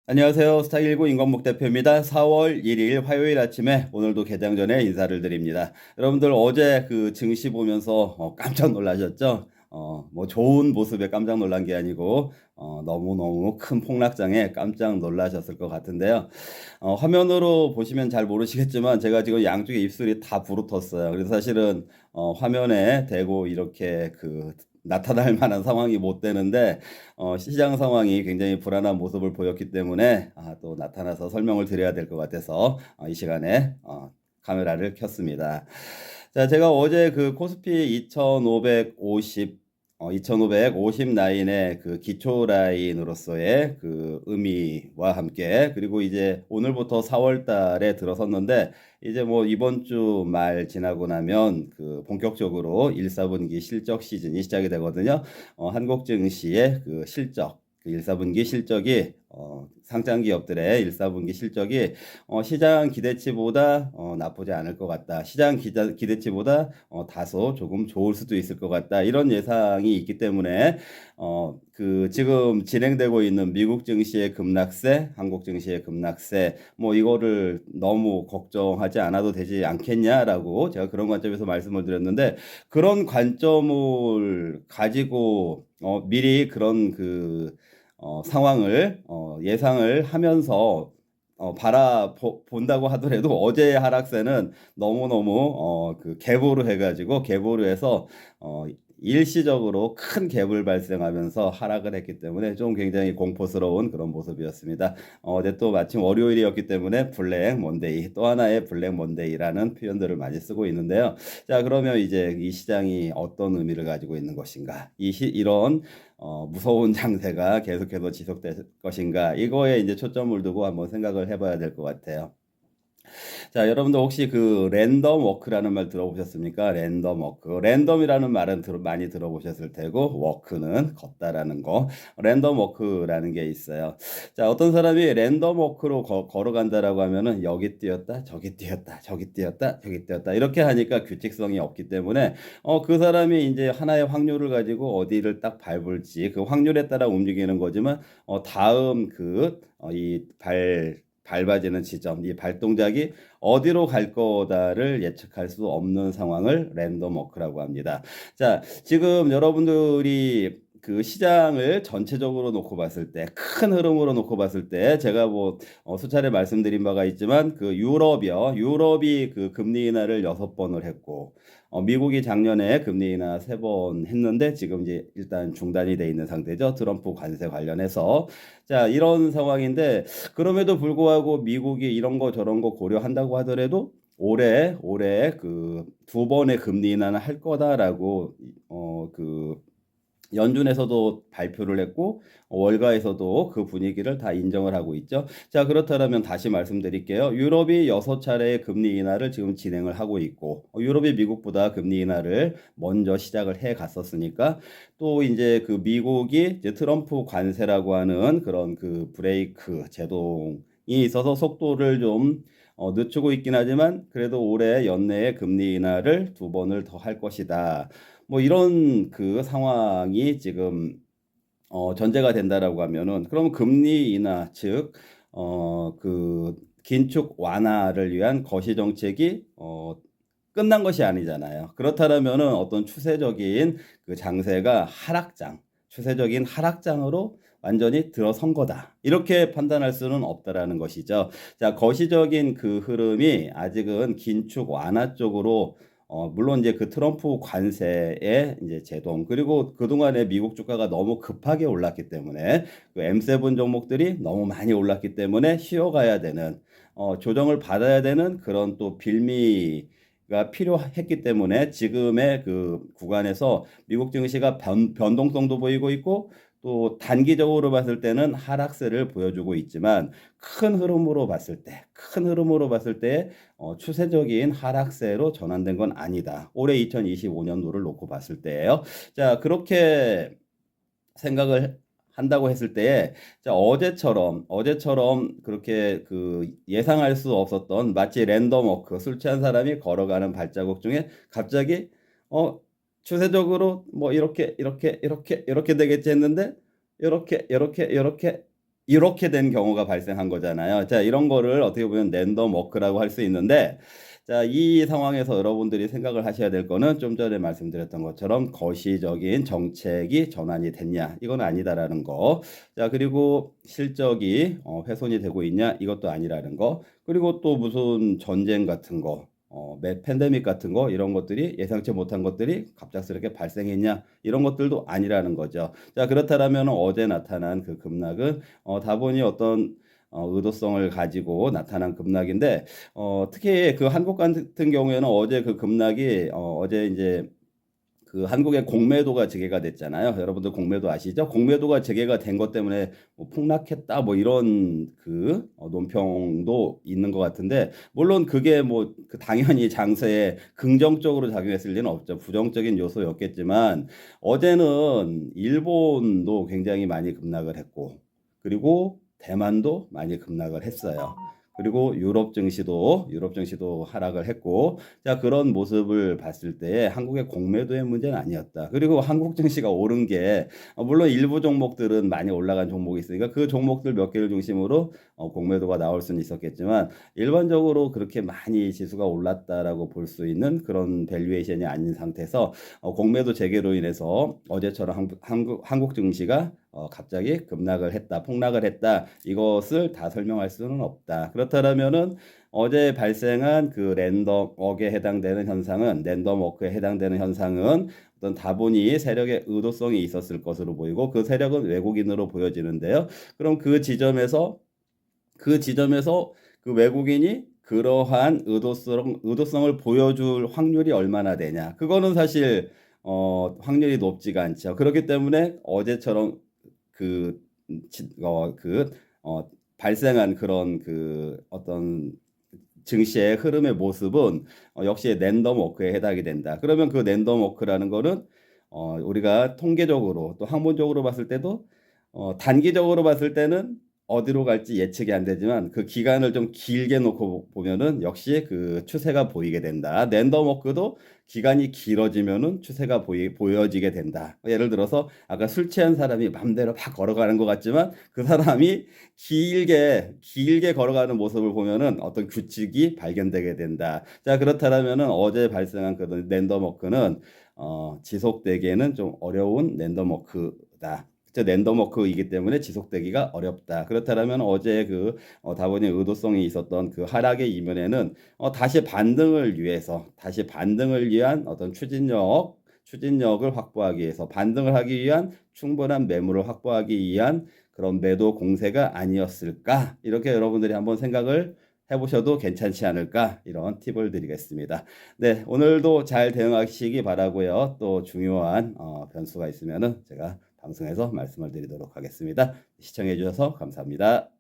안녕하세요. 스타일19 임광목 대표입니다. 4월 1일 화요일 아침에 오늘도 개장 전에 인사를 드립니다. 여러분들 어제 그 증시 보면서 깜짝 놀라셨죠? 뭐 좋은 모습에 깜짝 놀란 게 아니고 너무너무 큰 폭락장에 깜짝 놀라셨을 것 같은데요. 화면으로 보시면 잘 모르시겠지만 제가 지금 양쪽에 입술이 다 부르텄어요. 그래서 사실은 화면에 대고 이렇게 나타날 만한 상황이 못 되는데 시장 상황이 굉장히 불안한 모습을 보였기 때문에 또 나타나서 설명을 드려야 될 것 같아서 이 시간에 카메라를 켰습니다. 자, 제가 어제 그 코스피 2550 라인의 그 기초 라인으로서의 그 의미와 함께, 그리고 이제 오늘부터 4월 달에 들어섰는데, 이제 뭐 이번 주 말 지나고 나면 그 본격적으로 1, 4분기 실적 시즌이 시작이 되거든요. 한국 증시의 그 실적, 그 1, 4분기 실적이 상장 기업들의 1, 4분기 실적이 시장 기대치보다 나쁘지 않을 것 같다. 시장 기대치보다 다소 조금 좋을 수도 있을 것 같다. 이런 예상이 있기 때문에 지금 진행되고 있는 미국 증시의 급락세, 한국 증시의 급락세, 뭐 이거를 너무 걱정하지 않아도 되지 않겠냐라고 제가 그런 관점에서 말씀을 드렸는데, 그런 관점을 가지고 미리 그런 상황을 예상을 하면서 본다고 하더라도 어제의 하락세는 너무너무 갭으로 해가지고 갭으로 해서 일시적으로 큰 갭을 발생하면서 하락을 했기 때문에 좀 굉장히 공포스러운 그런 모습이었습니다. 어제 또 마침 월요일이었기 때문에 블랙 먼데이, 또 하나의 블랙 먼데이라는 표현들을 많이 쓰고 있는데요. 자, 그러면 이제 이 시장이 어떤 의미를 가지고 있는 것인가? 이런 무서운 장세가 계속해서 지속될 것인가? 이거에 이제 초점을 두고 한번 생각을 해봐야 될 것 같아요. 자, 여러분들 혹시 그 랜덤 워크라는 말 들어보셨습니까? 랜덤 워크. 랜덤이라는 말은 많이 들어보셨을 테고, 워크는 걷다라는 거. 랜덤 워크라는 게 있어요. 자, 어떤 사람이 랜덤 워크로 걸어간다라고 하면은 여기 뛰었다, 저기 뛰었다, 저기 뛰었다, 저기 뛰었다. 이렇게 하니까 규칙성이 없기 때문에 그 사람이 이제 하나의 확률을 가지고 어디를 딱 밟을지 그 확률에 따라 움직이는 거지만 다음 밟아지는 지점, 이 발동작이 어디로 갈 거다를 예측할 수 없는 상황을 랜덤 워크라고 합니다. 자, 지금 여러분들이 그 시장을 전체적으로 놓고 봤을 때, 큰 흐름으로 놓고 봤을 때, 제가 뭐 수차례 말씀드린 바가 있지만 그 유럽이 그 금리 인하를 6번을 했고, 미국이 작년에 금리 인하 3번 했는데 지금 이제 일단 중단이 돼 있는 상태죠. 트럼프 관세 관련해서. 자, 이런 상황인데, 그럼에도 불구하고 미국이 이런 거 저런 거 고려한다고 하더라도 올해 그 2번의 금리 인하는 할 거다라고 연준에서도 발표를 했고 월가에서도 그 분위기를 다 인정을 하고 있죠. 자, 그렇다면 다시 말씀드릴게요. 유럽이 6차례의 금리 인하를 지금 진행을 하고 있고 유럽이 미국보다 금리 인하를 먼저 시작을 해 갔었으니까, 또 이제 그 미국이 이제 트럼프 관세라고 하는 그런 그 브레이크 제동이 있어서 속도를 좀 늦추고 있긴 하지만 그래도 올해 연내에 금리 인하를 2번을 더 할 것이다. 뭐 이런 그 상황이 지금 전제가 된다라고 하면은, 그럼 금리 인하, 즉 긴축 완화를 위한 거시 정책이 끝난 것이 아니잖아요. 그렇다면은 어떤 추세적인 그 장세가 추세적인 하락장으로 완전히 들어선 거다, 이렇게 판단할 수는 없다라는 것이죠. 자, 거시적인 그 흐름이 아직은 긴축 완화 쪽으로 물론 이제 그 트럼프 관세의 이제 제동, 그리고 그동안에 미국 주가가 너무 급하게 올랐기 때문에 그 M7 종목들이 너무 많이 올랐기 때문에 쉬어가야 되는, 조정을 받아야 되는 그런 또 빌미가 필요했기 때문에 지금의 그 구간에서 미국 증시가 변동성도 보이고 있고, 또 단기적으로 봤을 때는 하락세를 보여주고 있지만 큰 흐름으로 봤을 때 추세적인 하락세로 전환된 건 아니다. 올해 2025년도를 놓고 봤을 때예요. 자, 그렇게 생각을 한다고 했을 때에, 자, 어제처럼 그렇게 그 예상할 수 없었던, 마치 랜덤 워크, 술 취한 사람이 걸어가는 발자국 중에 갑자기 어 추세적으로 뭐 이렇게 되겠지 했는데, 이렇게 이렇게 된 경우가 발생한 거잖아요. 자, 이런 거를 어떻게 보면 랜덤 워크라고 할 수 있는데, 자, 이 상황에서 여러분들이 생각을 하셔야 될 거는 좀 전에 말씀드렸던 것처럼 거시적인 정책이 전환이 됐냐, 이건 아니다라는 거. 자, 그리고 실적이 훼손이 되고 있냐, 이것도 아니라는 거. 그리고 또 무슨 전쟁 같은 거, 팬데믹 같은 거, 이런 것들이 예상치 못한 것들이 갑작스럽게 발생했냐, 이런 것들도 아니라는 거죠. 자, 그렇다면 어제 나타난 그 급락은 다분히 어떤 의도성을 가지고 나타난 급락인데, 특히 그 한국 같은 경우에는 어제 그 급락이 어제 이제 그 한국의 공매도가 재개가 됐잖아요. 여러분들 공매도 아시죠? 공매도가 재개가 된 것 때문에 뭐 폭락했다 뭐 이런 그 논평도 있는 것 같은데, 물론 그게 뭐 그 당연히 장세에 긍정적으로 작용했을 리는 없죠. 부정적인 요소였겠지만 어제는 일본도 굉장히 많이 급락을 했고, 그리고 대만도 많이 급락을 했어요. 그리고 유럽 증시도 하락을 했고, 자, 그런 모습을 봤을 때 한국의 공매도의 문제는 아니었다. 그리고 한국 증시가 오른 게 물론 일부 종목들은 많이 올라간 종목이 있으니까 그 종목들 몇 개를 중심으로 공매도가 나올 수는 있었겠지만, 일반적으로 그렇게 많이 지수가 올랐다라고 볼 수 있는 그런 밸류에이션이 아닌 상태에서 공매도 재개로 인해서 어제처럼 한국 증시가 갑자기 급락을 했다, 폭락을 했다, 이것을 다 설명할 수는 없다. 그렇다면은 어제 발생한 그 랜덤 워크에 해당되는 현상은, 랜덤 워크에 해당되는 현상은 어떤 다분히 세력의 의도성이 있었을 것으로 보이고, 그 세력은 외국인으로 보여지는데요. 그럼 그 지점에서 그 외국인이 그러한 의도성을 보여줄 확률이 얼마나 되냐? 그거는 사실 확률이 높지가 않죠. 그렇기 때문에 어제처럼 그, 그, 발생한 그런 그 어떤 증시의 흐름의 모습은 역시 랜덤 워크에 해당이 된다. 그러면 그 랜덤 워크라는 거는 우리가 통계적으로 또 학문적으로 봤을 때도 단기적으로 봤을 때는 어디로 갈지 예측이 안 되지만, 그 기간을 좀 길게 놓고 보면은 역시 그 추세가 보이게 된다. 랜덤 워크도 기간이 길어지면은 추세가 보여지게 된다. 예를 들어서 아까 술 취한 사람이 맘대로 막 걸어가는 것 같지만 그 사람이 길게 걸어가는 모습을 보면은 어떤 규칙이 발견되게 된다. 자, 그렇다면은 어제 발생한 그 랜덤 워크는 지속되기에는 좀 어려운 랜덤 워크다. 랜덤 워크이기 때문에 지속되기가 어렵다. 그렇다면 어제 그 다분히 의도성이 있었던 그 하락의 이면에는 다시 반등을 위한 어떤 추진력을 확보하기 위해서, 반등을 하기 위한 충분한 매물을 확보하기 위한 그런 매도 공세가 아니었을까? 이렇게 여러분들이 한번 생각을 해보셔도 괜찮지 않을까? 이런 팁을 드리겠습니다. 네, 오늘도 잘 대응하시기 바라고요. 또 중요한 변수가 있으면은 제가 방송에서 말씀을 드리도록 하겠습니다. 시청해 주셔서 감사합니다.